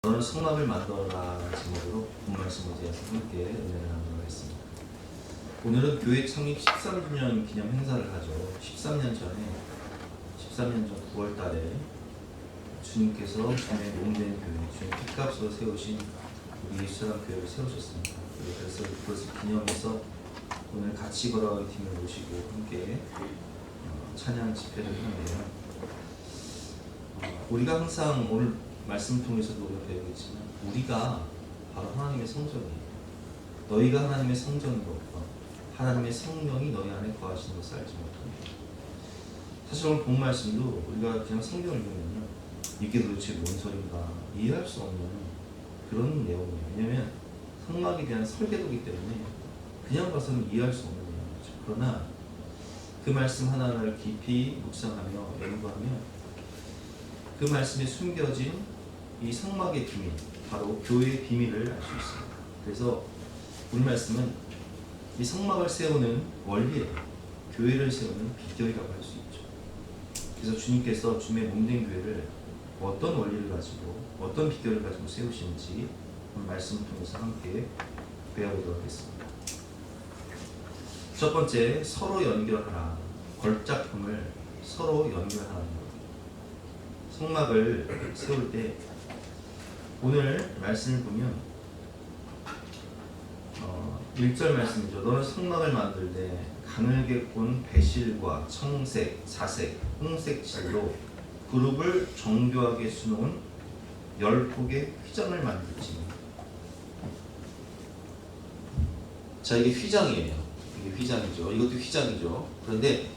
너는 성막을 만들어라 제목으로 본 말씀을 이어서 함께 은혜를 나누도록 하겠습니다. 오늘은 교회 창립 13주년 기념 행사를 하죠. 13년 전 9월 달에 주님께서 주님의 몸된 교회, 주님 핏값으로 세우신 우리 예수랑 교회를 세우셨습니다. 그래서 그것을 기념해서 오늘 같이 걸어가는 팀을 모시고 함께 찬양 집회를 하는데요. 우리가 항상 오늘 말씀 통해서도 우리가 배우겠지만 우리가 바로 하나님의 성전이에요. 너희가 하나님의 성전이고 하나님의 성령이 너희 안에 거하시는 것을 알지 못합니다. 사실 오늘 본 말씀도 우리가 그냥 성경을 보면요, 이게 도대체 뭔 소린가 이해할 수 없는 그런 내용이에요. 왜냐하면 성막에 대한 설계도이기 때문에 그냥 봐서는 이해할 수 없는 내용이죠. 그러나 그 말씀 하나하나를 깊이 묵상하며 연구하면 그 말씀에 숨겨진 이 성막의 비밀, 바로 교회의 비밀을 알 수 있습니다. 그래서 우리 말씀은 이 성막을 세우는 원리예요. 교회를 세우는 비결이라고 할 수 있죠. 그래서 주님께서 주님의 몸된 교회를 어떤 원리를 가지고 어떤 비결을 가지고 세우시는지 오늘 말씀을 통해서 함께 배워보도록 하겠습니다. 첫 번째, 서로 연결하라. 걸작품을 서로 연결하는 것. 성막을 세울 때 오늘 말씀을 보면 1절 말씀이죠. 너는 성막을 만들 때 가늘게 꼰 배실과 청색, 자색, 홍색 질로 그룹을 정교하게 수놓은 10폭의 휘장을 만들지. 자, 이게 휘장이에요. 이게 휘장이죠. 이것도 휘장이죠. 그런데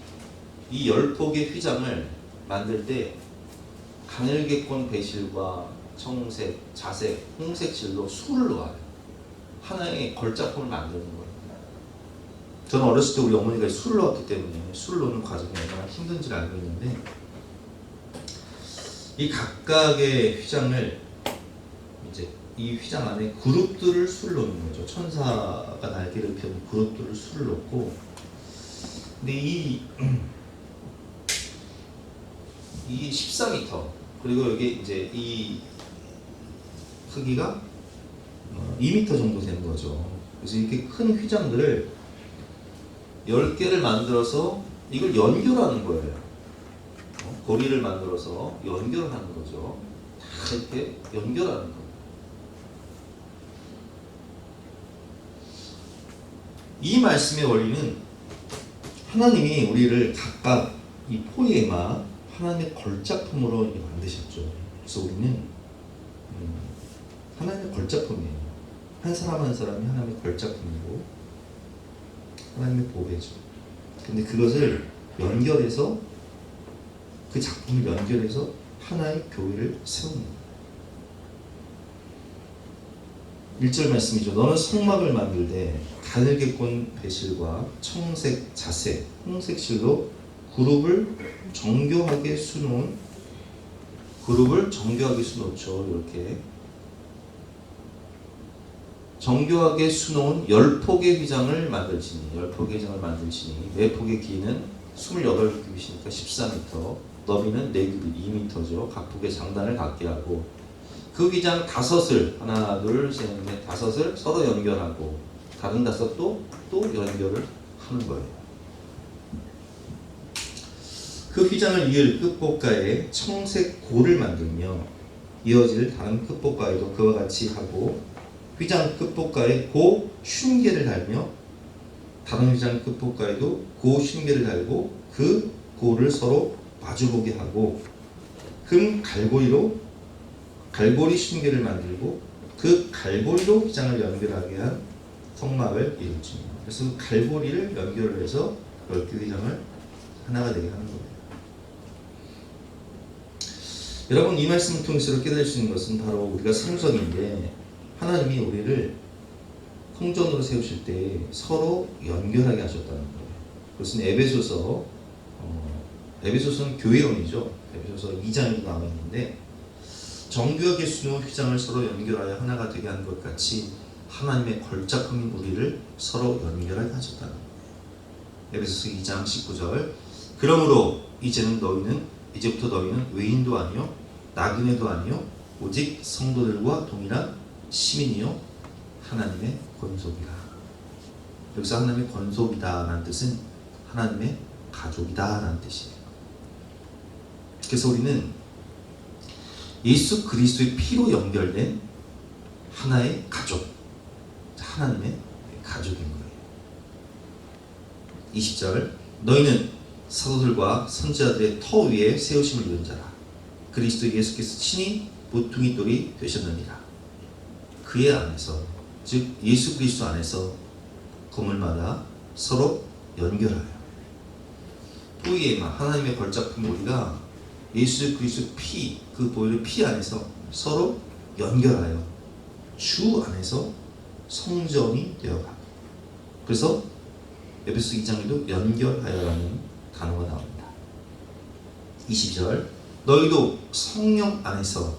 이 10폭의 휘장을 만들 때 가늘게 꼰 배실과 청색, 자색, 홍색 질로 술을 놓아요. 하나의 걸작품을 만드는 거예요. 저는 어렸을 때 우리 어머니가 술을 놓았기 때문에 술을 놓는 과정이 얼마나 힘든지를 알고 있는데, 이 각각의 휘장을 이제 이 휘장 안에 그룹들을 술을 놓는 거죠. 천사가 날개를 펴는 그룹들을 술을 놓고, 근데 이 14m, 그리고 여기 이제 이 크기가 2m 정도 되는 거죠. 그래서 이렇게 큰 휘장들을 10개를 만들어서 이걸 연결하는 거예요. 고리를 만들어서 연결하는 거죠. 다 이렇게 연결하는 거예요. 이 말씀의 원리는 하나님이 우리를 각각 이 포에마 하나님의 걸작품으로 만드셨죠. 그래서 우리는 하나님의 걸작품이에요. 한 사람 한 사람이 하나님의 걸작품이고 하나님의 보배죠. 근데 그것을 연결해서, 그 작품을 연결해서 하나의 교회를 세우는 거예요. 1절 말씀이죠. 너는 성막을 만들 때 가늘게 꼰 배실과 청색, 자색, 홍색 실로 그룹을 정교하게 수놓죠. 이렇게 정교하게 수놓은 10폭의 휘장을 만들지니, 10폭의 휘장을 만들지니, 매폭의 길이는 28규빗이니까 14m, 너비는 4규빗 2m죠. 각 폭의 장단을 갖게 하고, 그 휘장 5을 하나, 둘, 셋, 넷, 5을 서로 연결하고, 다른 5도 또 연결을 하는 거예요. 그 휘장을 이을 끝복가에 청색 고를 만들며 이어질 다른 끝복가에도 그와 같이 하고, 휘장 끝복가에 고 쉰개를 달며 다른 휘장 끝복가에도 고 쉰개를 달고 그 고를 서로 마주보게 하고, 금 갈고리 쉰개를 만들고 그 갈고리로 휘장을 연결하게 한 성막을 이루지. 그래서 그 갈고리를 연결을 해서 10개 휘장을 하나가 되게 하는 거예요. 여러분, 이 말씀을 통해서 깨달을 수 있는 것은 바로 우리가 성전인데, 하나님이 우리를 성전으로 세우실 때 서로 연결하게 하셨다는 거예요. 그것은 에베소서는 교회론이죠. 에베소서 2장에도 나와 있는데, 정교하게 수놓은 휘장을 서로 연결하여 하나가 되게 한 것 같이 하나님의 걸작품인 우리를 서로 연결하게 하셨다는 거예요. 에베소서 2장 19절. 그러므로 이제부터 너희는 외인도 아니요 나그네도 아니요 오직 성도들과 동일한 시민이요 하나님의 권속이라. 여기서 하나님의 권속이다 라는 뜻은 하나님의 가족이다 라는 뜻이에요. 그래서 우리는 예수 그리스도의 피로 연결된 하나의 가족, 하나님의 가족인 거예요. 20절 너희는 사도들과 선지자들의 터 위에 세우심을 입은 자라. 그리스도 예수께서 친히 모퉁이 돌이 되셨느니라. 그의 안에서, 즉 예수 그리스도 안에서 건물마다 서로 연결하여 포이에마 하나님의 걸작품 우리가 예수 그리스도 피, 그 보혈의 피 안에서 서로 연결하여 주 안에서 성전이 되어가. 그래서 에베소 2장에도 연결하여라는 단어가 나옵니다. 20절 너희도 성령 안에서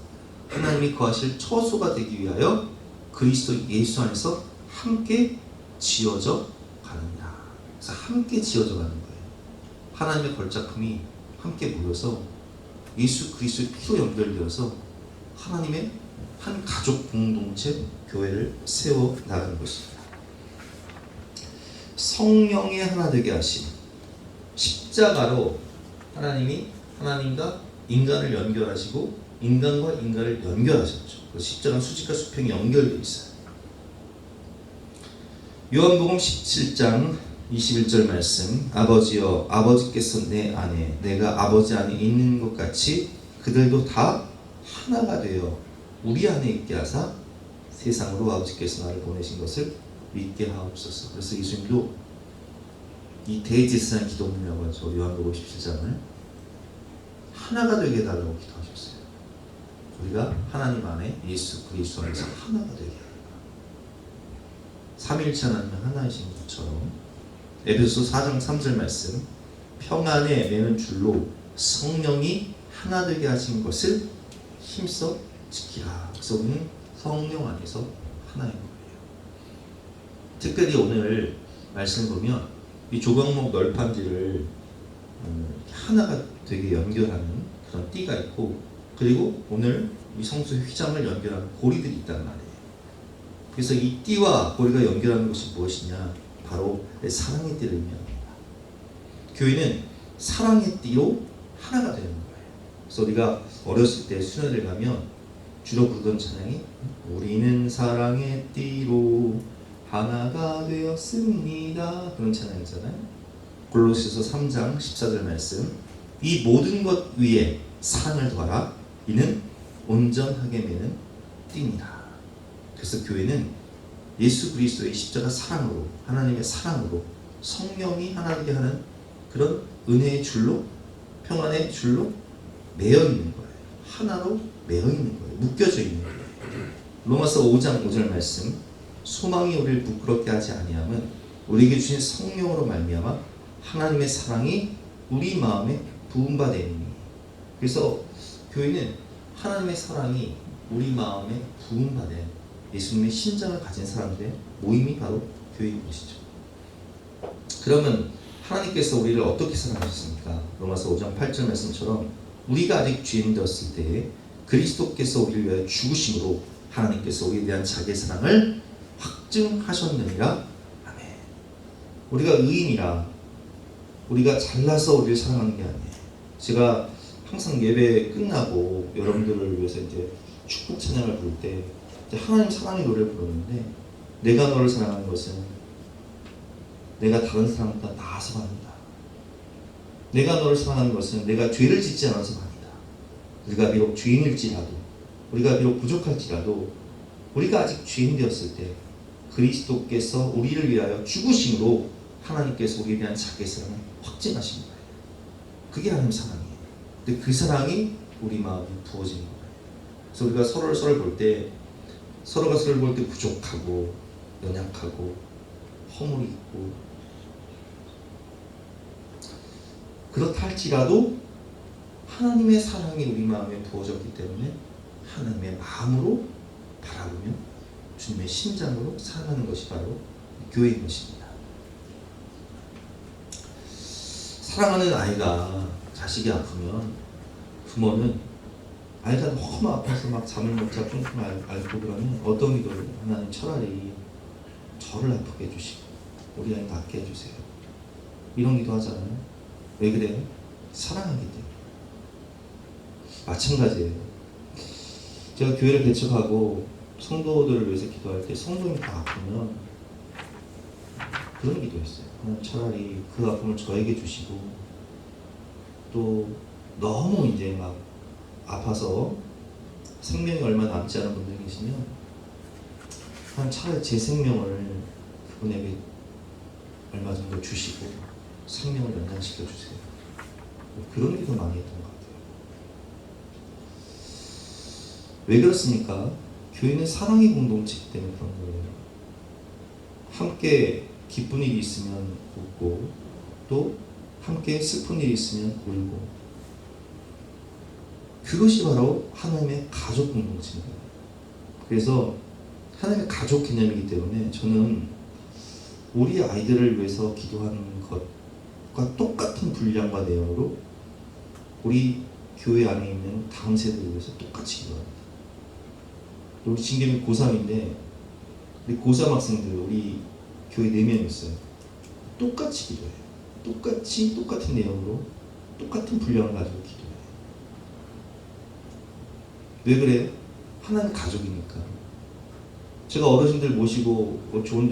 하나님이 거하실 처소가 되기 위하여 그리스도 예수 안에서 함께 지어져 가느니라. 그래서 함께 지어져 가는 거예요. 하나님의 걸작품이 함께 모여서 예수 그리스도의 피로 연결되어서 하나님의 한 가족 공동체 교회를 세워 나가는 것입니다. 성령의 하나 되게 하심. 십자가로 하나님이 하나님과 인간을 연결하시고 인간과 인간을 연결하셨죠. 십자가는 수직과 수평이 연결되어 있어요. 요한복음 17장 21절 말씀 아버지여 아버지께서 내 안에 내가 아버지 안에 있는 것 같이 그들도 다 하나가 되어 우리 안에 있게 하사 세상으로 아버지께서 나를 보내신 것을 믿게 하옵소서. 그래서 예수님도 이 대제사장 기도문이라고 하죠. 요한복음 17장을 하나가 되게 해달라고 기도하셨어요. 우리가 하나님 안에 예수 그리스도 안에서 하나가 되게 하라. 삼위일체 하나님은 하나이신 것처럼 에베소 4장 3절 말씀 평안에 매는 줄로 성령이 하나 되게 하신 것을 힘써 지키라. 그래서 우리는 성령 안에서 하나인 거예요. 특별히 오늘 말씀 보면 이 조각목 널판지를 하나가 되게 연결하는 그런 띠가 있고 그리고 오늘 이 성소 휘장을 연결하는 고리들이 있단 말이에요. 그래서 이 띠와 고리가 연결하는 것이 무엇이냐? 바로 사랑의 띠를 의미합니다. 교회는 사랑의 띠로 하나가 되는 거예요. 그래서 우리가 어렸을 때 수련회를 가면 주로 부르던 찬양이 우리는 사랑의 띠로 하나가 되었습니다. 그런 찬양이잖아요. 골로새서 3장 14절 말씀 이 모든 것 위에 사랑을 더하라. 이는 온전하게 매는 띠니라. 그래서 교회는 예수 그리스도의 십자가 사랑으로 하나님의 사랑으로 성령이 하나 되게 하는 그런 은혜의 줄로 평안의 줄로 매여 있는 거예요. 하나로 매여 있는 거예요. 묶여져 있는 거예요. 로마서 5장 5절 말씀 소망이 우리를 부끄럽게 하지 아니함은 우리에게 주신 성령으로 말미암아 하나님의 사랑이 우리 마음에 부은 바 되니. 그래서 교회는 하나님의 사랑이 우리 마음에 부은 바 된 예수님의 심장을 가진 사람들의 모임이 바로 교회인 것이죠. 그러면 하나님께서 우리를 어떻게 사랑하셨습니까? 로마서 5장 8절 말씀처럼 우리가 아직 죄인 되었을 때에 그리스도께서 우리를 위하여 죽으심으로 하나님께서 우리에 대한 자기의 사랑을 확증하셨느니라. 아멘. 우리가 의인이라 우리가 잘나서 우리를 사랑하는 게 아니에요. 제가 항상 예배 끝나고 여러분들을 위해서 이제 축복 찬양을 부를 때 하나님 사랑의 노래를 부르는데 내가 너를 사랑하는 것은 내가 다른 사람보다 나아서 아니다. 내가 너를 사랑하는 것은 내가 죄를 짓지 않아서 아니다. 우리가 비록 죄인일지라도 우리가 비록 부족할지라도 우리가 아직 죄인 되었을 때 그리스도께서 우리를 위하여 죽으심으로 하나님께서 우리에 대한 자기의 사랑을 확증하신 거예요. 그게 하나님 사랑이에요. 근데 그 사랑이 우리 마음에 부어지는 거예요. 그래서 우리가 서로를 볼 때 서로가 서로를 볼 때 부족하고 연약하고 허물이 있고 그렇다 할지라도 하나님의 사랑이 우리 마음에 부어졌기 때문에 하나님의 마음으로 바라보며 주님의 심장으로 사랑하는 것이 바로 교회인 것입니다. 사랑하는 아이가 자식이 아프면 부모는 아이가 너무 아파서 막 잠을 못 자고 끙끙 앓고 그러면 어떤 기도를 하나님 차라리 저를 아프게 해주시고 우리 아이 낫게 해주세요. 이런 기도 하잖아요. 왜 그래요? 사랑하기 때문에. 마찬가지예요. 제가 교회를 개척하고 성도들을 위해서 기도할 때 성도님이 다 아프면 그런 기도했어요. 하나님 차라리 그 아픔을 저에게 주시고 또 너무 이제 막 아파서 생명이 얼마 남지 않은 분들 계시면 한 차라리 제 생명을 그분에게 얼마 정도 주시고 생명을 연장시켜 주세요. 그런 기도 많이 했던 것 같아요. 왜 그렇습니까? 교회는 사랑의 공동체이기 때문에 그런 거예요. 함께 기쁜 일이 있으면 웃고 또 함께 슬픈 일이 있으면 울고 그것이 바로 하나님의 가족 공동체입니다. 그래서 하나님의 가족 개념이기 때문에 저는 우리 아이들을 위해서 기도하는 것과 똑같은 분량과 내용으로 우리 교회 안에 있는 다음 세대를 위해서 똑같이 기도합니다. 우리 진겸이 고3인데 우리 고3 학생들 우리 교회 4명 있어요. 똑같이 기도해요. 똑같은 내용으로 똑같은 분량을 가지고 기도해요. 왜 그래요? 하나님 가족이니까. 제가 어르신들 모시고 뭐 좋은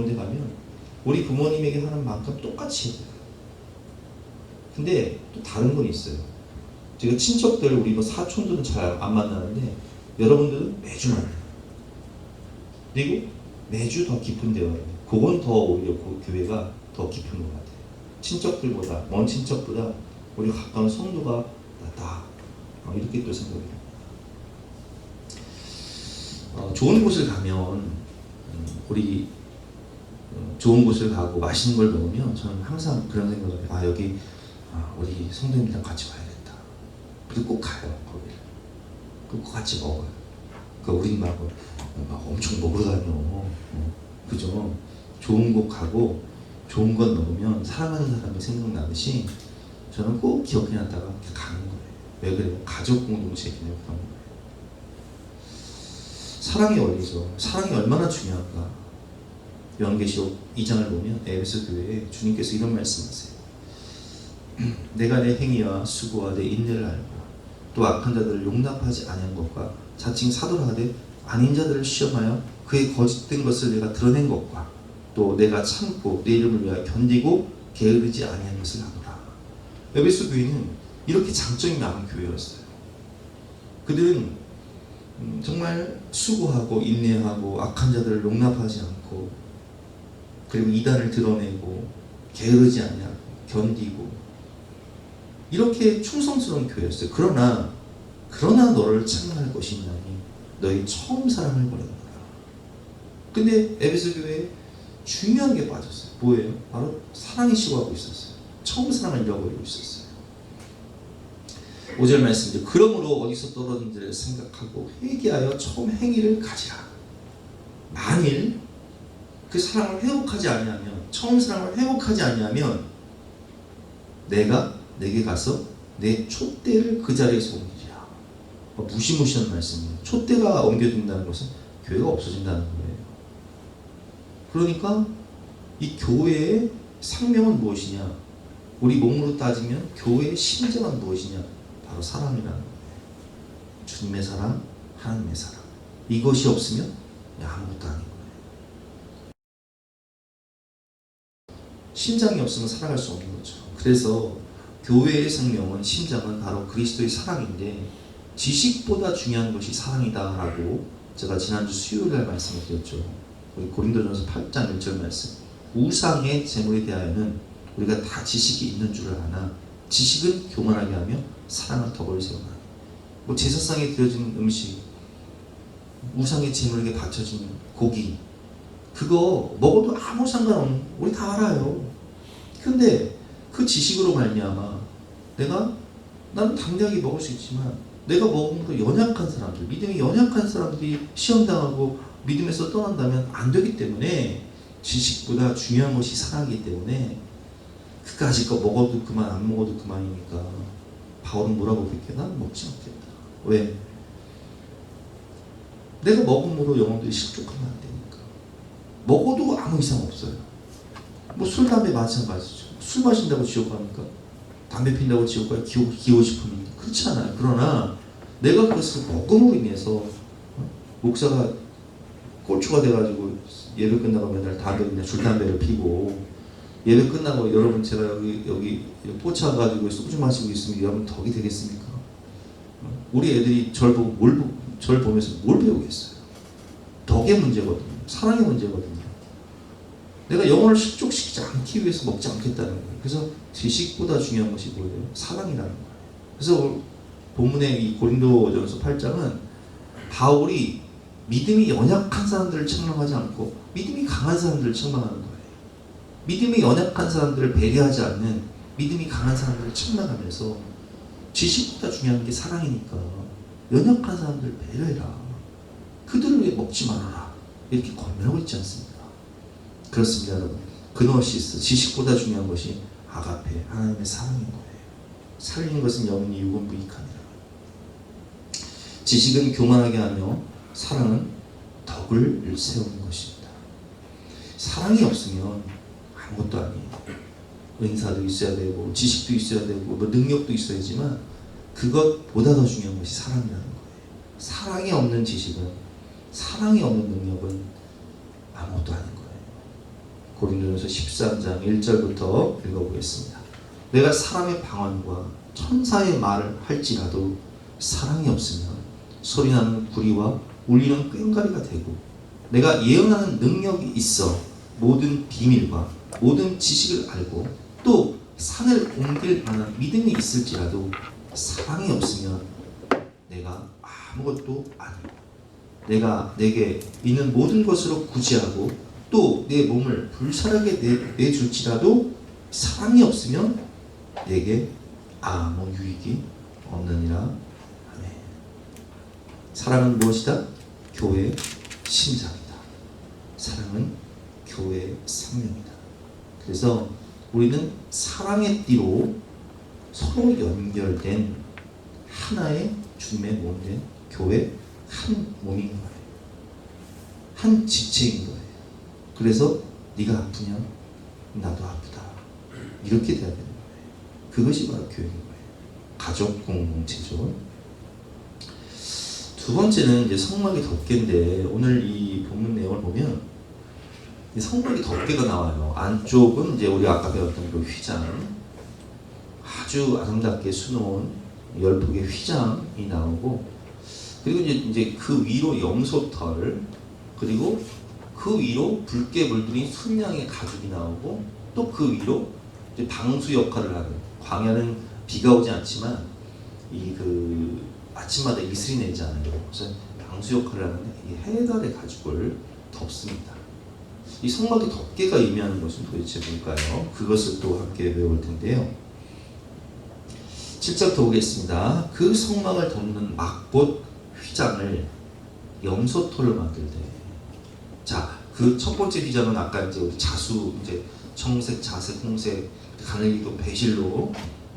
데 가면 우리 부모님에게 하는 만큼 똑같이 해요. 근데 또 다른 건 있어요. 제가 친척들 우리 뭐 사촌들은 잘 안 만나는데 여러분들은 매주 만나요. 그리고 매주 더 깊은 대화예요. 그건 더 오히려 그 교회가 더 깊은 것 같아요. 친척들보다 먼 친척보다 우리 가까운 성도가 낫다. 이렇게 또 생각해요. 좋은 곳을 가면 우리 좋은 곳을 가고 맛있는 걸 먹으면 저는 항상 그런 생각을 해요. 여기 우리 성도님이랑 같이 가야겠다. 그리고 꼭 가요. 거기를. 꼭 같이 먹어요. 우린 막 엄청 먹으러 다녀. 그죠? 좋은 곳 가고 좋은 것 먹으면 사랑하는 사람이 생각나듯이 저는 꼭 기억해놨다가 가는 거예요. 왜 그래요? 가족 공동체 그냥 그런 거예요. 사랑의 원리죠. 사랑이 얼마나 중요한가. 요한계시록 2장을 보면 에베소 교회에 주님께서 이런 말씀하세요. 내가 내 행위와 수고와 내 인내를 알고 또 악한 자들을 용납하지 아니한 것과 자칭 사도라 하되 아닌 자들을 시험하여 그의 거짓된 것을 내가 드러낸 것과 또 내가 참고 내 이름을 위하여 견디고 게으르지 아니한 것을 하노라. 에베소 교회는 이렇게 장점이 많은 교회였어요. 그들은 정말 수고하고 인내하고 악한 자들을 용납하지 않고 그리고 이단을 드러내고 게으르지 아니하고 견디고 이렇게 충성스러운 교회였어요. 그러나 너를 찬양할 것이 있나니 너희 처음 사랑을 버렸노라. 근데 에베소 교회에 중요한 게 빠졌어요. 뭐예요? 바로 사랑이 식어가고 있었어요. 처음 사랑을 잃어버리고 있었어요. 5절 말씀이죠. 그러므로 어디서 떨어진지를 생각하고 회개하여 처음 행위를 가지라. 만일 그 사랑을 회복하지 아니하면, 처음 사랑을 회복하지 아니하면 내가 내게 가서 내 촛대를 그 자리에서 옮기리라. 무시무시한 말씀이에요. 촛대가 옮겨진다는 것은 교회가 없어진다는 거예요. 그러니까 이 교회의 상명은 무엇이냐? 우리 몸으로 따지면 교회의 심정은 무엇이냐? 바로 사랑이라는 거예요. 주님의 사랑, 하나님의 사랑. 이것이 없으면 아무것도 아닌 거예요. 심장이 없으면 살아갈 수 없는 거죠. 그래서 교회의 생명은, 심장은 바로 그리스도의 사랑인데 지식보다 중요한 것이 사랑이다라고 제가 지난주 수요일날 말씀을 드렸죠. 우리 고린도전서 8장 1절 말씀. 우상의 재물에 대하여는 우리가 다 지식이 있는 줄을 아나 지식은 교만하게 하며 사랑은 덕을 세우나니. 제사상에 드려지는 음식, 우상의 재물에게 바쳐지는 고기, 그거 먹어도 아무 상관없는, 우리 다 알아요. 근데 그 지식으로 말미암아 나는 당연하게 먹을 수 있지만 내가 먹음으로 연약한 사람들, 믿음이 연약한 사람들이 시험당하고 믿음에서 떠난다면 안 되기 때문에 지식보다 중요한 것이 사랑이기 때문에 그까짓 거 먹어도 그만 안 먹어도 그만이니까 바울은 뭐라고 그랬게? 난 먹지 않겠다. 왜? 내가 먹음으로 영혼들이 실족하면 안 되니까. 먹어도 아무 이상 없어요. 뭐 술, 담배 마찬가지죠. 술 마신다고 지옥 갑니까? 담배 핀다고 지옥 가요? 기호 싶으면 그렇지 않아요. 그러나 내가 그것을 먹음으로 인해서 목사가 꼴초가 돼가지고 예배 끝나고 맨날 줄담배를 피고 예배 끝나고 여러분 제가 여기 꽂혀가지고 소주 마시고 있으면 여러분 덕이 되겠습니까? 우리 애들이 절 보면서 뭘 배우겠어요? 덕의 문제거든요. 사랑의 문제거든요. 내가 영혼을 실족시키지 않기 위해서 먹지 않겠다는 거예요. 그래서 지식보다 중요한 것이 뭐예요? 사랑이라는 거예요. 그래서 본문의 이 고린도전서 8장은 바울이 믿음이 연약한 사람들을 책망하지 않고 믿음이 강한 사람들을 책망하는 거예요. 믿음이 연약한 사람들을 배려하지 않는 믿음이 강한 사람들을 책망하면서 지식보다 중요한 게 사랑이니까 연약한 사람들을 배려해라. 그들을 위해 먹지 말아라. 이렇게 권면하고 있지 않습니까? 그렇습니다, 여러분. 그노시스, 지식보다 중요한 것이 아가페, 하나님의 사랑인 거예요. 살리는 것은 영혼이 유곤부익하니라. 지식은 교만하게 하며 사랑은 덕을 세우는 것입니다. 사랑이 없으면 아무것도 아니에요. 은사도 있어야 되고 지식도 있어야 되고 뭐 능력도 있어야지만 그것보다 더 중요한 것이 사랑이라는 거예요. 사랑이 없는 지식은, 사랑이 없는 능력은 아무것도 아닌 거예요. 고린도전서 13장 1절부터 읽어보겠습니다. 내가 사람의 방언과 천사의 말을 할지라도 사랑이 없으면 소리나는 구리와 울리는 꽹과리가 되고, 내가 예언하는 능력이 있어 모든 비밀과 모든 지식을 알고 또 산을 옮길 만한 믿음이 있을지라도 사랑이 없으면 내가 아무것도 아니고, 내가 내게 있는 모든 것으로 구제하고 또 내 몸을 불살하게 내줄지라도 사랑이 없으면 내게 아무 유익이 없느니라. 아멘. 사랑은 무엇이다? 교회의 심장이다. 사랑은 교회의 생명이다. 그래서 우리는 사랑의 띠로 서로 연결된 하나의 주님의 몸된 교회 한 몸인 거예요. 한 지체인 거예요. 그래서 네가 아프냐? 나도 아프다. 이렇게 돼야 되는 거예요. 그것이 바로 교회인 거예요. 가족 공동체죠. 두 번째는 이제 성막이 덮개인데, 오늘 이 본문 내용을 보면 성막이 덮개가 나와요. 안쪽은 이제 우리가 아까 배웠던 그 휘장, 아주 아름답게 수놓은 10폭의 휘장이 나오고, 그리고 이제 그 위로 염소털, 그리고 그 위로 붉게 물들인 순양의 가죽이 나오고, 또 그 위로 이제 방수 역할을 하는, 광야는 비가 오지 않지만 그 아침마다 이슬이 내리잖아요. 그래서 방수 역할을 하는데 이 해달의 가죽을 덮습니다. 이 성막의 덮개가 의미하는 것은 도대체 뭘까요? 그것을 또 함께 배워볼 텐데요. 7절부터 보겠습니다. 그 성막을 덮는 막봇 휘장을 염소털로 만들되, 자, 그 첫 번째 휘장은 아까 이제 우리 자수, 이제 청색, 자색, 홍색, 가늘기도 배실로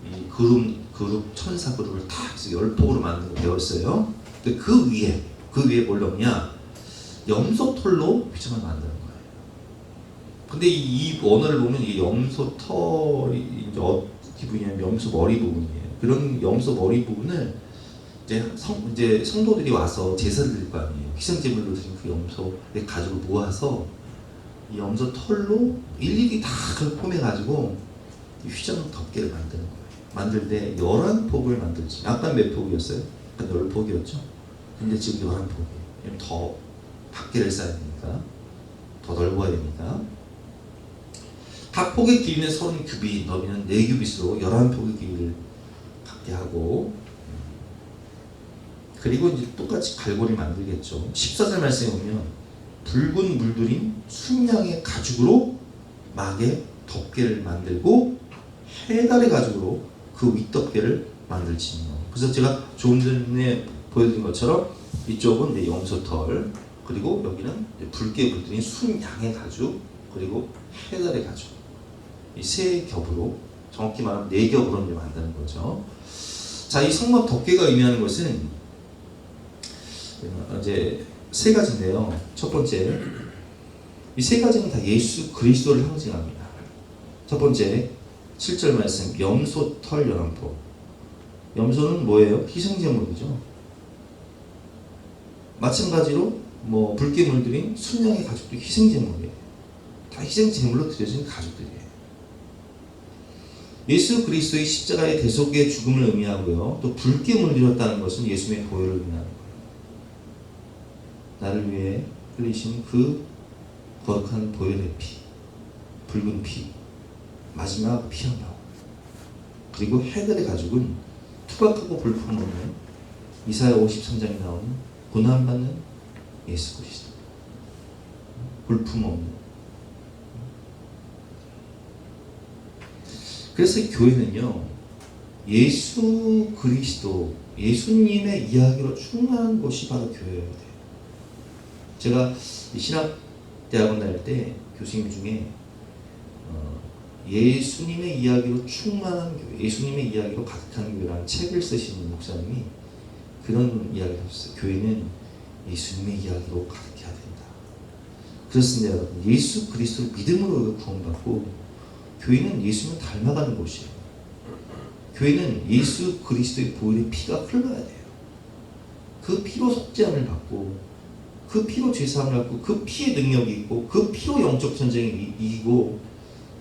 이 그룹 천사 그룹을 다 해서 10폭으로 만든 거 배웠어요. 근데 그 위에 뭘 넣냐? 염소털로 휘장을 만드는 거예요. 근데 이 원어를 보면 이 염소털이 이제 어떻게 보냐면 염소 머리 부분이에요. 그런 염소 머리 부분을 이제 성도들이 와서 제사를 드릴 거 아니에요. 희생제물로 드린 그 염소의 가죽을 모아서 이 염소 털로 일일이 다 포매가지고 휘장 덮개를 만드는 거예요. 만들 때 11폭을 만들지. 아까 몇 폭이었어요? 아까 10폭이었죠? 근데 지금 11폭이에요. 더 밖에를 쌓아야 되니까, 더 넓어야 되니까. 각 폭의 길이는 30규빗, 너비는 4규빗으로 11폭의 길이를 갖게 하고, 그리고 이제 똑같이 갈고리 만들겠죠. 14절 말씀에 보면 붉은 물들인 순양의 가죽으로 막의 덮개를 만들고 해달의 가죽으로 그 윗덮개를 만들지요. 그래서 제가 조금 전에 보여드린 것처럼 이쪽은 이제 염소털, 그리고 여기는 붉게 물들인 순양의 가죽, 그리고 해달의 가죽, 이 세 겹으로, 정확히 말하면 4겹으로 만드는 거죠. 자, 이 성막 덮개가 의미하는 것은 이제 세 가지인데요. 첫 번째, 이 세 가지는 다 예수 그리스도를 상징합니다. 첫 번째, 7절 말씀, 염소 털 연한포. 염소는 뭐예요? 희생제물이죠. 마찬가지로 붉게 물들인 순양의 가죽도 희생제물이에요. 다 희생제물로 드려진 가죽들이에요. 예수 그리스도의 십자가의 대속의 죽음을 의미하고요. 또 붉게 물들였다는 것은 예수님의 보혈을 의미하는 거예요. 나를 위해 흘리신 그 거룩한 보혈의 피, 붉은 피, 마지막 피 한 방울. 그리고 해결의 가죽은 투박하고 볼품없는 이사야 53장에 나오는 고난받는 예수 그리스도. 볼품없는. 그래서 교회는요, 예수 그리스도, 예수님의 이야기로 충만한 곳이 바로 교회여야 돼요. 제가 신학대학원 다닐 때 교수님 중에 예수님의 이야기로 충만한 교회, 예수님의 이야기로 가득한 교회라는 책을 쓰신 목사님이 그런 이야기를 하셨어요. 교회는 예수님의 이야기로 가득해야 된다. 그렇습니다, 여러분. 예수 그리스도를 믿음으로 구원받고 교회는 예수님을 닮아가는 곳이에요. 교회는 예수 그리스도의 보혈의 피가 흘러야 돼요. 그 피로 속죄함을 받고 그 피로 죄사함을 받고 그 피의 능력이 있고 그 피로 영적 전쟁을 이기고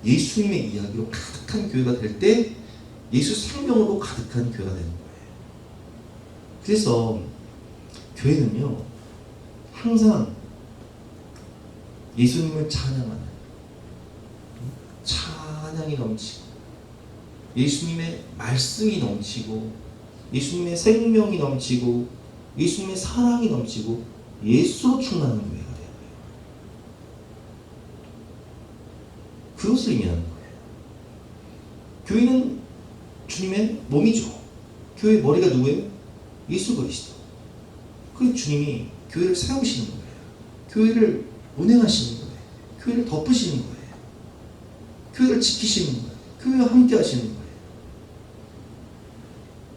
예수님의 이야기로 가득한 교회가 될 때 예수 생명으로 가득한 교회가 되는 거예요. 그래서 교회는요, 항상 예수님을 찬양하는 찬양이 넘치고 예수님의 말씀이 넘치고 예수님의 생명이 넘치고 예수님의 사랑이 넘치고 예수로 충만한 교회가 돼요. 그것을 의미하는 거예요. 교회는 주님의 몸이죠. 교회의 머리가 누구예요? 예수 그리스도. 그 주님이 교회를 세우시는 거예요. 교회를 운행하시는 거예요. 교회를 덮으시는 거예요. 교회를 지키시는 거예요. 교회와 함께 하시는 거예요.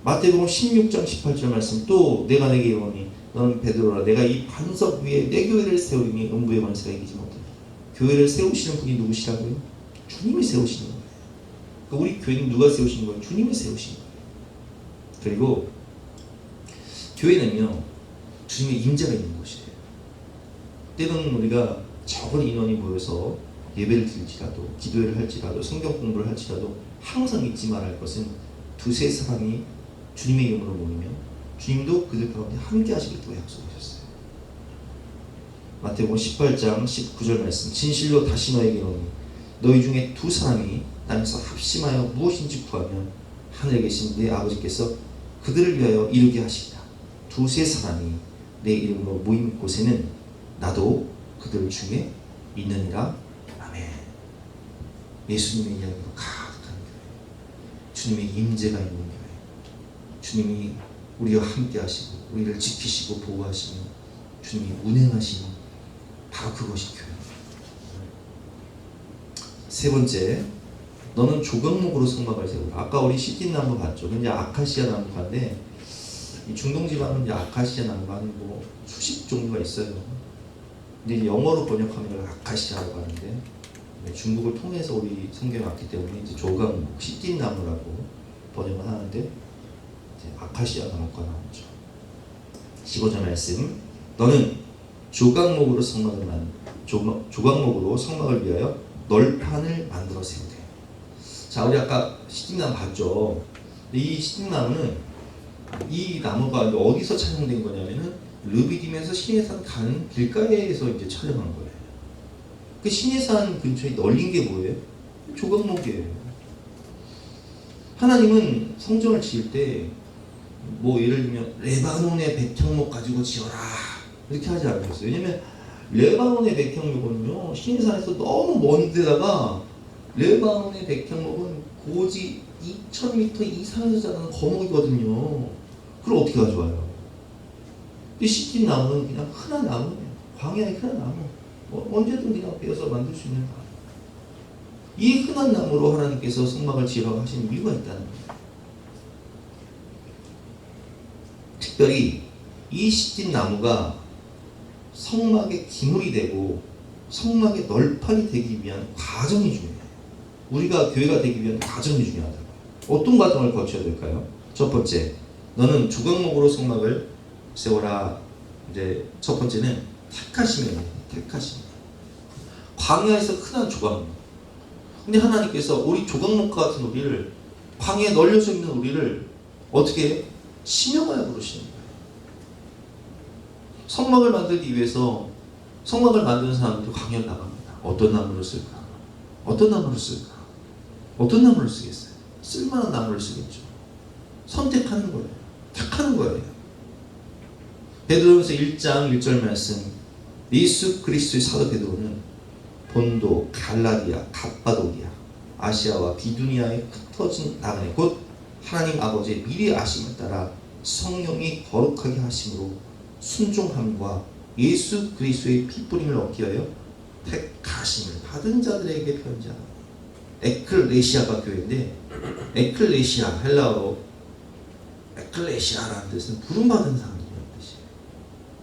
마태복음 16장 18절 말씀, 또 내가 내게 이르노니 너는 베드로라, 내가 이 반석 위에 내 교회를 세우리니 음부의 권세가 이기지 못하리라. 교회를 세우시는 분이 누구시라고요? 주님이 세우시는 거예요. 그러니까 우리 교회는 누가 세우신 거예요? 주님이 세우신 거예요. 그리고 교회는요, 주님의 임재가 있는 곳이에요. 때로는 우리가 적은 인원이 모여서 예배를 드릴지라도, 기도회를 할지라도, 성경 공부를 할지라도 항상 잊지 말아야 할 것은 두세 사람이 주님의 이름으로 모이면 주님도 그들 가운데 함께 하시겠다고 약속하셨어요. 마태복음 18장 19절 말씀, 진실로 다시 너에게 이르노니 너희 중에 두 사람이 땅에서 합심하여 무엇인지 구하면 하늘에 계신 내 아버지께서 그들을 위하여 이루게 하시리라. 두세 사람이 내 이름으로 모인 곳에는 나도 그들 중에 있느니라. 아멘. 예수님의 이야기로 가득한 교회, 주님의 임재가 있는 교회, 주님이 우리와 함께 하시고 우리를 지키시고 보호하시는 주님이 운행하시는 바로 그것이 교회입니다. 세 번째, 너는 조각목으로 성막을 세우라. 아까 우리 시딘나무 봤죠. 근데 아카시아 나무가인데 이 중동 지방은 이제 아카시아 나무가 한 수십 종류가 있어요. 근데 영어로 번역하면 아카시아라고 하는데 중국을 통해서 우리 성경에 왔기 때문에 이제 조각목, 시딘나무라고 번역을 하는데 이제 아카시아 나무가 나오죠. 15절 말씀, 너는 조각목으로 성막을 위하여 널판을 만들어 세우되. 자, 우리 아까 시딘나무 봤죠. 이 시딘나무는, 이 나무가 어디서 촬영된 거냐면은 르비딤에서 시내산 가는 길가에서 이제 촬영한 거예요. 그 시내산 근처에 널린 게 뭐예요? 조각목이에요. 하나님은 성전을 지을 때 예를 들면 레바논의 백향목 가지고 지어라 이렇게 하지 않으셨어요. 왜냐면 레바논의 백향목은요, 시내산에서 너무 먼 데다가 레바논의 백향목은 고지 2000m 이상에서 자라는 거목이거든요. 그걸 어떻게 가져와요? 이 시킨 나무는 그냥 흔한 나무예요. 광야의 흔한 나무. 언제든 그냥 베어서 만들 수 있는 나무. 이 흔한 나무로 하나님께서 성막을 지으라고 하신 이유가 있다는 거예요. 특별히 이 시딘 나무가 성막의 기물이 되고 성막의 널판이 되기 위한 과정이 중요해요. 우리가 교회가 되기 위한 과정이 중요하다고요. 어떤 과정을 거쳐야 될까요? 첫 번째, 너는 조각목으로 성막을 세워라. 이제 첫 번째는 택하심이에요. 택하심. 광야에서 흔한 조각목. 근데 하나님께서 우리 조각목 같은 우리를, 광야에 널려져 있는 우리를 어떻게 심령하여 부르시는 거예요. 성막을 만들기 위해서 성막을 만드는 사람들도 광야에 나갑니다. 어떤 나무를 쓸까? 어떤 나무를 쓸까? 어떤 나무를 쓰겠어요? 쓸만한 나무를 쓰겠죠. 선택하는 거예요. 택하는 거예요. 베드로전서 1장 1절 말씀, 예수 그리스도의 사도 베드로는 본도, 갈라디아, 갑바도기아, 아시아와 비두니아에 흩어진 나그네 곧 하나님 아버지의 미리 아심을 따라 성령이 거룩하게 하심으로 순종함과 예수 그리스도의 피뿌림을 얻기 위하여 택하심을 받은 자들에게 편지하다. 에클레시아가 교회인데, 에클레시아 헬라어로 에클레시아라는 뜻은 부름받은 사람들이라는 뜻이에요.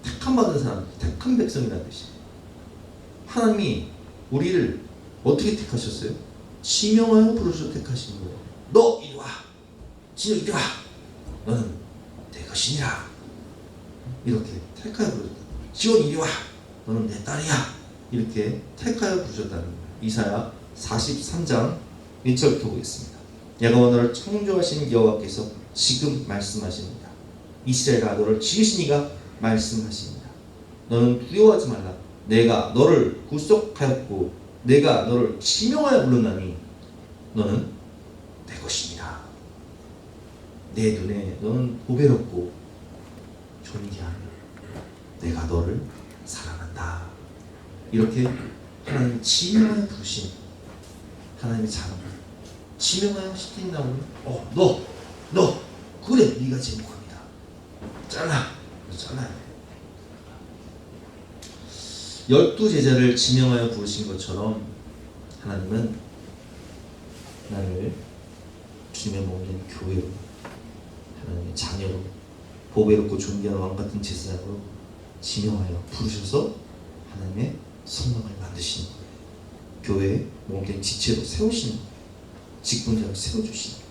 택함받은 사람들, 택한 백성이라는 뜻이에요. 하나님이 우리를 어떻게 택하셨어요? 지명하여 부르셔서 택하신 거예요. 너 이리 와, 진영 이리 와, 너는 내 것이니라. 이렇게 택하여 부르셨다. 지원 이리 와, 너는 내 딸이야. 이렇게 택하여 부르셨다는 거예요. 이사야 43장 1절부터 보겠습니다. 여호와 너를 창조하신 여호와께서 지금 말씀하십니다. 이스라엘아, 너를 지으신 이가 말씀하십니다. 너는 두려워하지 말라. 내가 너를 구속하였고 내가 너를 지명하여 불렀나니 너는 내 것이니라. 내 눈에 너는 보배롭고 존귀하니 내가 너를 사랑한다. 이렇게 하나님이 지명하여 부르신 하나님의 자녀를 지명하여 시킨 다음에 너 그래 네가 제목합니다. 잘라야 돼. 12 제자를 지명하여 부르신 것처럼 하나님은 나를 주님의 몸인 교회로, 하나님의 자녀로, 보배롭고 존귀한 왕같은 제사장으로 지명하여 부르셔서 하나님의 성막을 만드시는 거예요. 교회의 몸된 지체로 세우시는 거예요. 직분자로 세워주시는 거예요.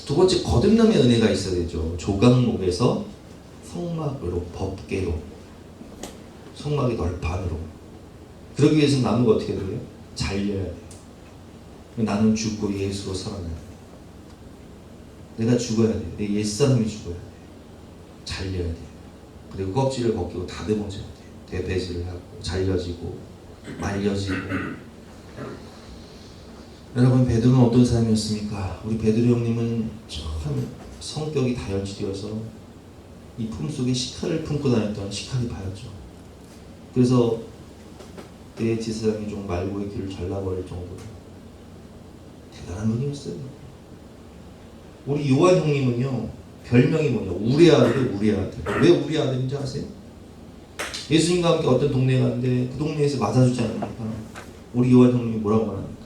두 번째, 거듭남의 은혜가 있어야 되죠. 조각목에서 성막으로, 법궤로, 성막의 널판으로. 그러기 위해서 나무가 어떻게 돼요? 잘려야 돼요. 나는 죽고 예수로 살아나야 돼요. 내가 죽어야 돼요. 내 옛사람이 죽어야 돼요. 잘려야 돼요. 그리고 껍질을 벗기고 다듬어져야 돼요. 대배질을 하고 잘려지고 말려지고. 여러분, 베드로는 어떤 사람이었습니까? 우리 베드로 형님은 참 성격이 다혈질이어서 이 품속에 식칼을 품고 다녔던 식칼이파였죠. 그래서 내 제사장이 좀 말고의 길을 잘라버릴 정도로 대단한 분이었어요. 우리 요한 형님은요, 별명이 뭐냐? 우리 아들. 왜 우리 아들인지 아세요? 예수님과 함께 어떤 동네에 갔는데 그 동네에서 맞아주지 않습니까? 우리 요한 형님이 뭐라고 말합니까?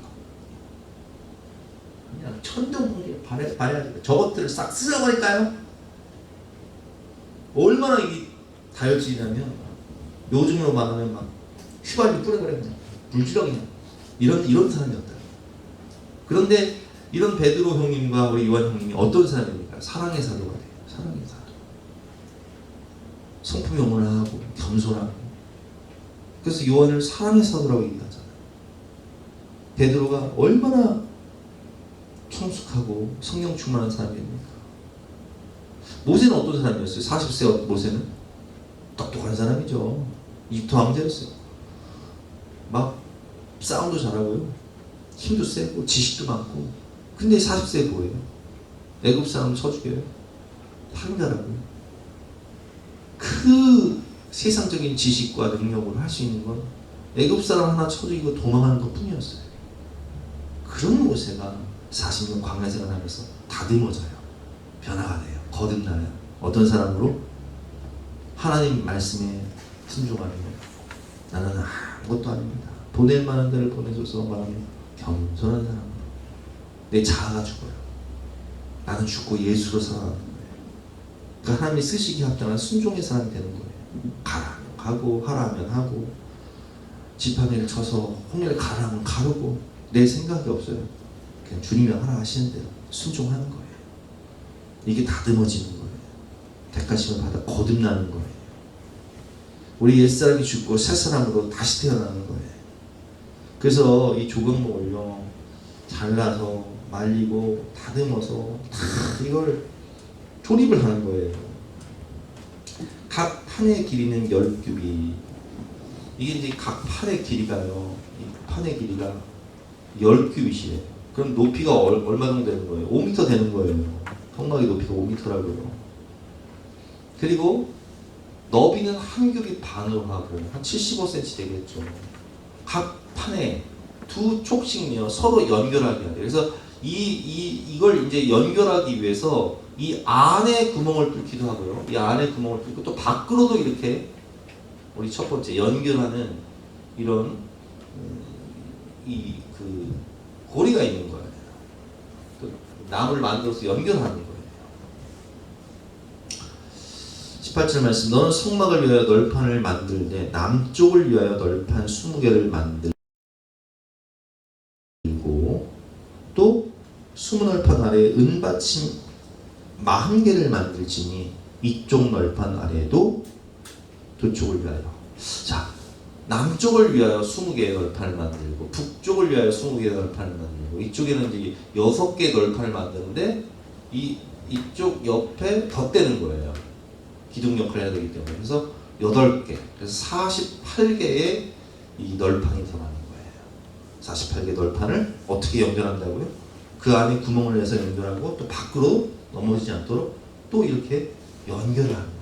그냥 천정부리에 발해야 돼. 저것들을 싹 쓸어버릴까요? 얼마나 이 다혈질이냐면 요즘으로 말하면 막 휘발유 뿌려버려 그냥 불지렁이 이런 사람이었다. 그런데 이런 베드로 형님과 우리 요한 형님이 어떤 사람입니까? 사랑의 사도가 돼요. 사랑의 사도. 성품 영원하고 겸손하고. 그래서 요한을 사랑의 사도라고 얘기하잖아요. 베드로가 얼마나 성숙하고 성령 충만한 사람입니까? 모세는 어떤 사람이었어요? 40세 모세는 똑똑한 사람이죠. 이집트 왕자였어요. 막 싸움도 잘하고요, 힘도 세고 지식도 많고. 근데 40세에 뭐예요? 애굽 사람 쳐죽여요. 판결하고요. 그 세상적인 지식과 능력으로 할 수 있는 건 애굽 사람 하나 쳐죽이고 도망하는 것 뿐이었어요. 그런 모세가 40년 광야 생활하면서 다듬어져요. 변화가 돼요. 거듭나요. 어떤 사람으로? 하나님 말씀에 순종하는 거예요. 나는 아무것도 아닙니다. 보낼 만한 데를 보내줘서 말하면 겸손한 사람으로. 내 자아가 죽어요. 나는 죽고 예수로 살아가는 거예요. 그러니까 하나님이 쓰시기에 합당한 순종의 사람이 되는 거예요. 가라면 가고 하라면 하고 지팡이를 쳐서 홍해를 가라면 가르고 내 생각이 없어요. 그냥 주님이 하라 하시는 대로 순종하는 거예요. 이게 다듬어지는 거예요. 대가심을 받아 거듭나는 거예요. 우리 옛사람이 죽고 새사람으로 다시 태어나는 거예요. 그래서 이 조각목을요 잘라서 말리고 다듬어서 다 이걸 조립을 하는 거예요. 각 판의 길이는 10규빗. 이게 이제 각 판의 길이가요. 이 판의 길이가 10규빗이에요. 그럼 높이가 얼마 정도 되는 거예요? 5m 되는 거예요. 성막의 높이가 5m라고요. 그리고 너비는 한 규빗 반으로 하고 한 75cm 되겠죠. 각 판에 두 촉씩요 서로 연결하게 해야 돼요. 그래서 이걸 이제 연결하기 위해서 이 안에 구멍을 뚫기도 하고요. 이 안에 구멍을 뚫고 또 밖으로도 이렇게 우리 첫 번째 연결하는 이런 이 그 고리가 있는 거예요. 또 나무를 만들어서 연결하는 거예요. 18절 말씀. 너는 성막을 위하여 널판을 만들되 남쪽을 위하여 널판 20개를 만들고 또 20널판 아래에 은받침 40개를 만들지니 이쪽 널판 아래에도 그쪽을 위하여. 자, 남쪽을 위하여 20개의 널판을 만들고 북쪽을 위하여 20개의 널판을 만들고 이쪽에는 이제 6개의 널판을 만드는데 이쪽 옆에 덧대는 거예요. 기둥 역할을 해야 되기 때문에. 그래서 8개, 그래서 48개의 이 널판이 들어가는 거예요. 48개 널판을 어떻게 연결한다고요? 그 안에 구멍을 내서 연결하고 또 밖으로 넘어지지 않도록 또 이렇게 연결을 하는 거예요.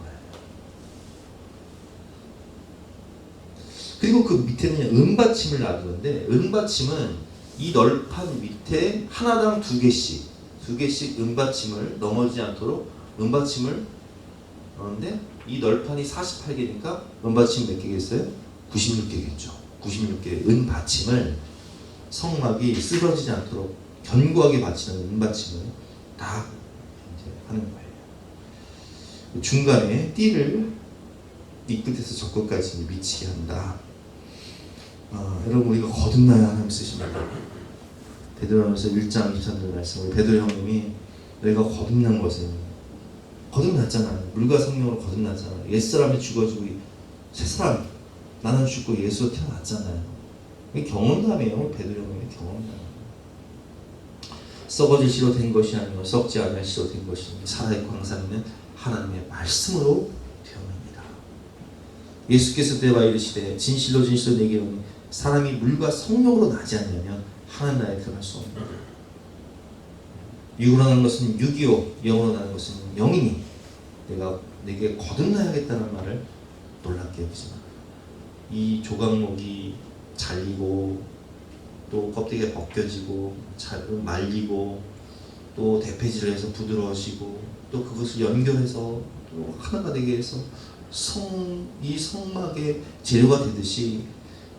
그리고 그 밑에는 은받침을 놔두는데 은받침은 이 널판 밑에 하나당 2개씩 은받침을 넘어지지 않도록 은받침을 그런데 이 널판이 48개니까 은받침 몇 개겠어요? 96개겠죠. 96개의 은받침을 성막이 쓰러지지 않도록 견고하게 받치는 은받침을 다 이제 하는 거예요. 중간에 띠를 이 끝에서 저 끝까지 미치게 한다. 여러분 우리가 거듭나야 하나님 쓰십니다. 베드로전서 1장 23절 말씀. 베드로 형님이 너희가 거듭난 것은 거듭났잖아요. 물과 성령으로 거듭났잖아요. 옛사람이 죽어지고 새사람 나는 죽고 예수로 태어났잖아요. 이게 경험담이에요. 베드로 형님의 경험담. 썩어질 씨로 된 것이 아니고 썩지 않을 씨로 된 것이 살아있고 항상 있는 하나님의 말씀으로 되었습니다. 예수께서 때와 이르시되 진실로 진실로 내게 오니 사람이 물과 성령으로 나지 않냐면 하나님 나라에 들어갈 수 없다. 육으로 나는 것은 육이요 영으로 나는 것은 영이니 내게 거듭나야겠다는 말을 놀랍게 여기지 마. 이 조각목이 잘리고 또 껍데기가 벗겨지고 말리고 또 대패질을 해서 부드러워지고 또 그것을 연결해서 또 하나가 되게 해서 이 성막의 재료가 되듯이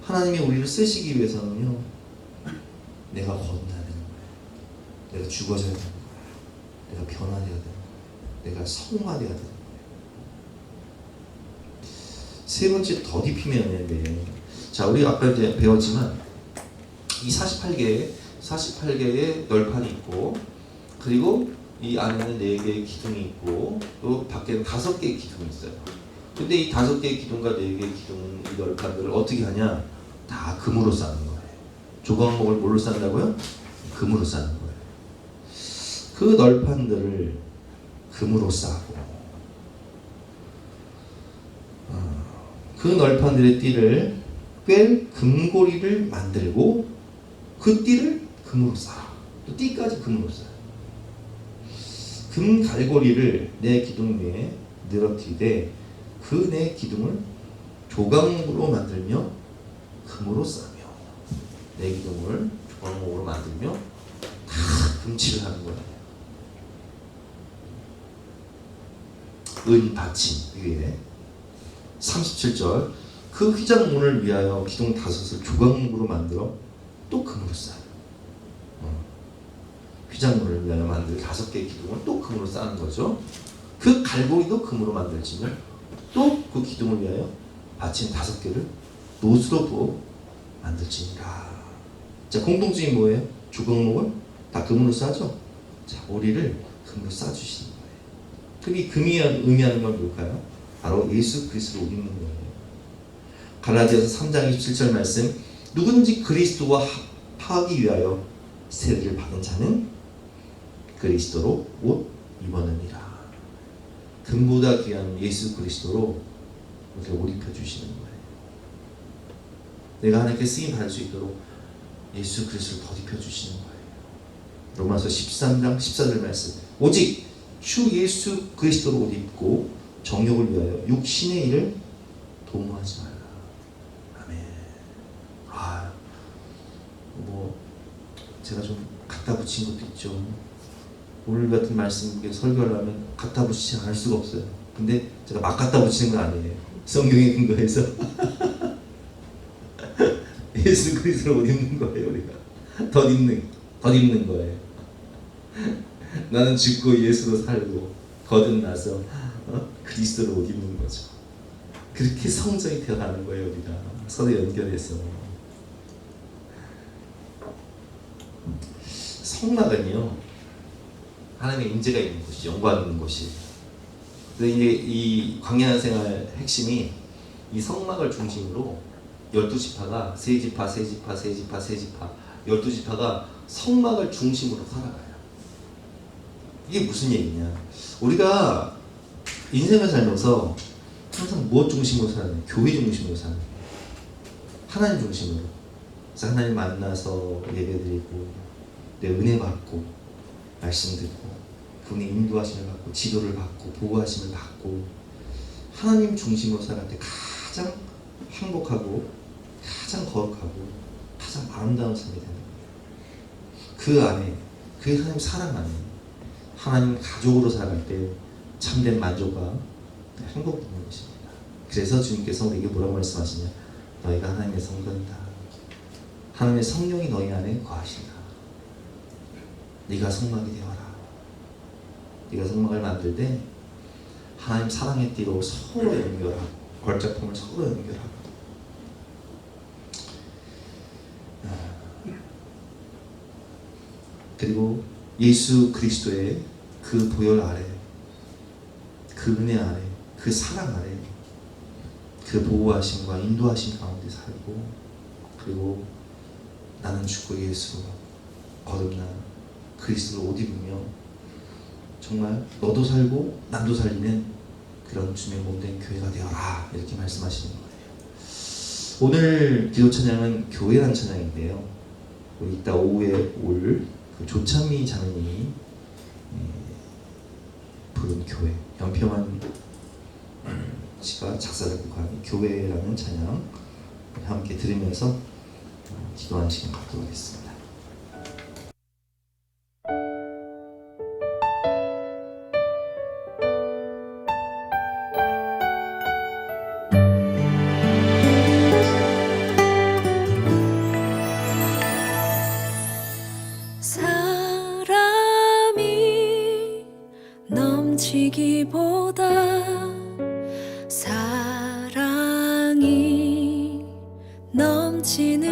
하나님이 우리를 쓰시기 위해서는요 내가 거듭나야 되는 거예요. 내가 죽어져야 되는 거예요. 내가 변화되어야 되는 거예요. 내가 성화되어야 되는 거예요. 세 번째 더디핌의 은혜인데, 자 우리 아까 이제 배웠지만 이 48개의 널판이 있고 그리고 이 안에는 4개의 기둥이 있고 또 밖에는 5개의 기둥이 있어요. 근데 이 5개의 기둥과 4개의 기둥 이 널판들을 어떻게 하냐? 다 금으로 쌓는 거예요. 조각목을 뭘로 쌓는다고요? 금으로 쌓는 거예요. 그 널판들을 금으로 쌓고 그 널판들의 띠를 꿰 금고리를 만들고 그 띠를 금으로 쌓아. 또 띠까지 금으로 쌓아. 금 갈고리를 내 기둥 위에 늘어뜨리되 그 내 기둥을 조각목으로 만들며 금으로 싸며 내 기둥을 조각목으로 만들며 다 금칠을 하는 거예요. 은 받침 위에 37절 그 휘장문을 위하여 기둥 5을 조각목으로 만들어 또 금으로 쌓아요. 휘장문을 위하여 만들 5개의 기둥을 또 금으로 쌓는 거죠. 그 갈고리도 금으로 만들지며 또 그 기둥을 위하여 받침 5개를 노수로 부어 만들지니라. 자, 공통점이 뭐예요? 주걱목을 다 금으로 싸죠. 자, 오리를 금으로 싸주시는 거예요. 그럼 이 금이 의미하는 건 뭘까요? 바로 예수 그리스도를 옷 입는 거예요. 갈라디아서 3장 27절 말씀, 누구든지 그리스도와 합하기 위하여 세례를 받은 자는 그리스도로 옷 입었느니라. 금보다 귀한 예수 그리스도로 우리를 옷 입혀주시는 거예요. 내가 하나님께 쓰임 받을 수 있도록 예수 그리스도를 덧입혀주시는 거예요. 로마서 13장 14절 말씀, 오직 주 예수 그리스도로 옷 입고 정욕을 위하여 육신의 일을 도모하지 말라. 아멘. 제가 좀 갖다 붙인 것도 있죠. 오늘 같은 말씀에 설교하려면 갖다 붙이지 않을 수가 없어요. 근데 제가 막 갖다 붙이는 건 아니에요. 성경에 근거해서 예수 그리스도로 옷 입는 거예요. 우리가 덧 입는 거예요. 나는 죽고 예수로 살고 거듭나서 그리스도로 옷 입는 거죠. 그렇게 성전이 되어가는 거예요. 우리가 서로 연결해서. 성막은요, 하나님의 임재가 있는 곳이, 영광 있는 곳이. 그래서 이제 이 광야 생활 핵심이 이 성막을 중심으로 12지파가 세 지파 12지파가 성막을 중심으로 살아가요. 이게 무슨 얘기냐? 우리가 인생을 살면서 항상 무엇 중심으로 사는? 교회 중심으로 사는 거예요. 하나님 중심으로. 그래서 하나님 만나서 예배드리고, 내 은혜 받고, 말씀 듣고, 그분의 인도하심을 받고, 지도를 받고, 보호하심을 받고, 하나님 중심으로 살아갈 때 가장 행복하고, 가장 거룩하고, 가장 아름다운 삶이 되는 거예요. 그 안에, 그 하나님 사랑 안에, 하나님 가족으로 살아갈 때 참된 만족과 행복이 있는 것입니다. 그래서 주님께서 우리에게 뭐라고 말씀하시냐? 너희가 하나님의 성전이다. 하나님의 성령이 너희 안에 거하신다. 네가 성막이 되어라. 네가 성막을 만들 때 하나님 사랑의 띠로 서로 연결하고, 걸작품을 서로 연결하고, 그리고 예수 그리스도의 그 보혈 아래, 그 은혜 아래, 그 사랑 아래, 그 보호하심과 인도하심 가운데 살고, 그리고 나는 죽고 예수로 거듭나 그리스도로 옷 입으며 정말 너도 살고 나도 살리는 그런 주님의 몸된 교회가 되어라, 이렇게 말씀하시는 거예요. 오늘 기도 찬양은 교회란 찬양인데요, 우리 이따 오후에 올 그 조찬미 자매님이 부른 교회, 연평환 씨가 작사 작곡한 교회라는 찬양 함께 들으면서 기도하는 시간 갖도록 하겠습니다. 사람이 넘치기보다 사랑이 넘치는